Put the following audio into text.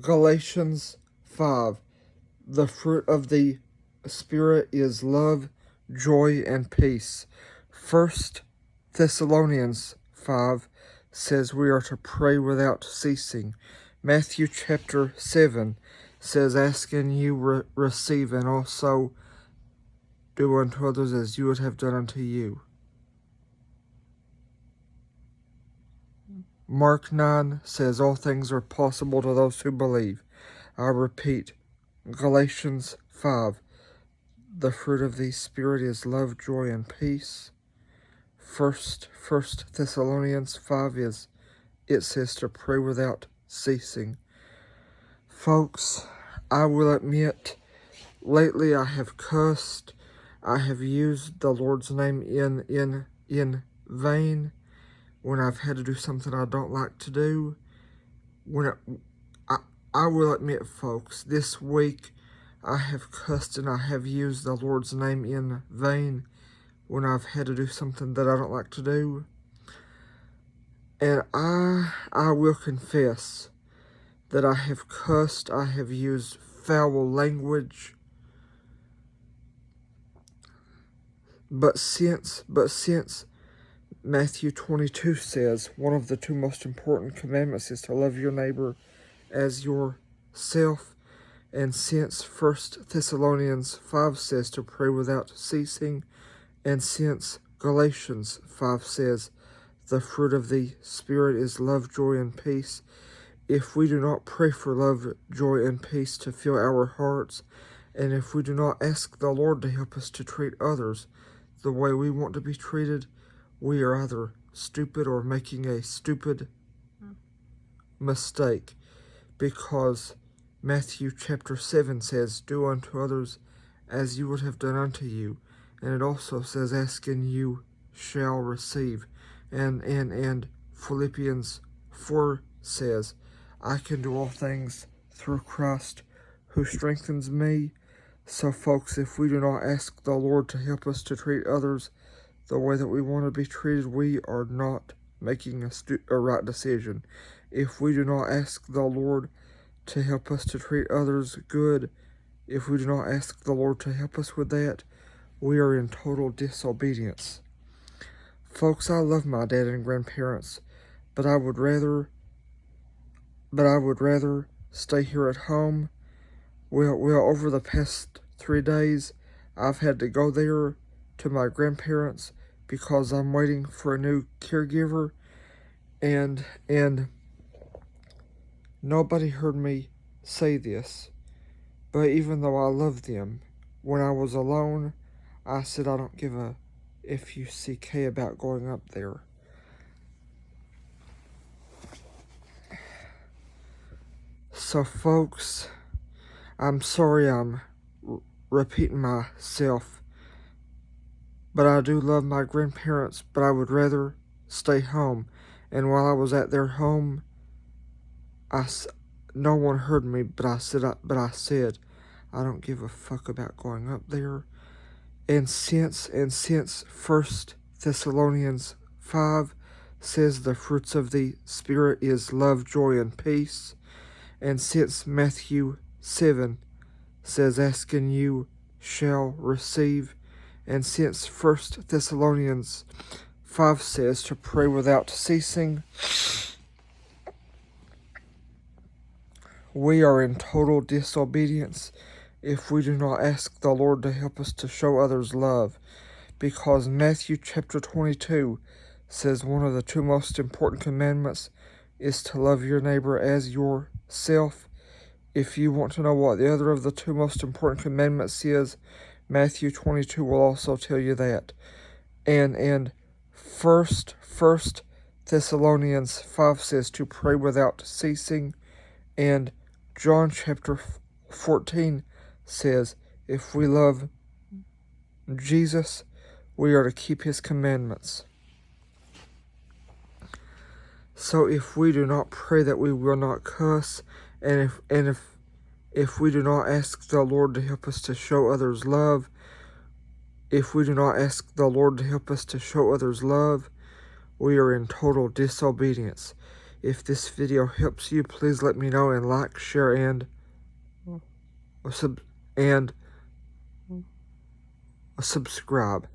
Galatians 5. The fruit of the Spirit is love, joy, and peace. 1 Thessalonians 5 says we are to pray without ceasing. Matthew chapter 7 says, ask and you receive, and also do unto others as you would have done unto you. Mark 9 says all things are possible to those who believe. I repeat, Galatians 5. The fruit of the Spirit is love, joy, and peace. First Thessalonians 5 it says to pray without ceasing. Folks, I will admit, lately I have cussed. I have used the Lord's name in vain when I've had to do something I don't like to do. I will admit, folks, this week I have cussed and I have used the Lord's name in vain when I've had to do something that I don't like to do. And I will confess that I have cussed, I have used foul language. But since Matthew 22 says one of the two most important commandments is to love your neighbor as yourself, and since 1 Thessalonians 5 says to pray without ceasing, and since Galatians 5 says the fruit of the Spirit is love, joy, and peace, if we do not pray for love, joy, and peace to fill our hearts, and if we do not ask the Lord to help us to treat others the way we want to be treated, we are either stupid or making a stupid mistake, because Matthew chapter 7 says, do unto others as you would have done unto you. And it also says, ask and you shall receive. And Philippians 4 says, I can do all things through Christ who strengthens me. So folks, if we do not ask the Lord to help us to treat others the way that we want to be treated, we are not making a right decision. If we do not ask the Lord to help us to treat others good, if we do not ask the Lord to help us with that, we are in total disobedience. Folks, I love my dad and grandparents, but I would rather stay here at home. Well, over the past 3 days, I've had to go there to my grandparents because I'm waiting for a new caregiver, and nobody heard me say this, but even though I love them, when I was alone, I said I don't give a fuck about going up there. So folks, I'm sorry I'm repeating myself, but I do love my grandparents, but I would rather stay home. And while I was at their home, no one heard me, but I said I don't give a fuck about going up there. And since 1 Thessalonians 5 says the fruits of the Spirit is love, joy, and peace, and since Matthew 7 says ask and you shall receive, and since 1 Thessalonians 5 says to pray without ceasing, we are in total disobedience if we do not ask the Lord to help us to show others love, because Matthew chapter 22 says one of the two most important commandments is to love your neighbor as yourself. If you want to know what the other of the two most important commandments is, Matthew 22 will also tell you that. And First Thessalonians 5 says to pray without ceasing, and John chapter 14 says if we love Jesus, we are to keep his commandments. So if we do not pray that we will not cuss, and if we do not ask the Lord to help us to show others love, if we do not ask the Lord to help us to show others love, we are in total disobedience. If this video helps you, please let me know and like, share, and subscribe.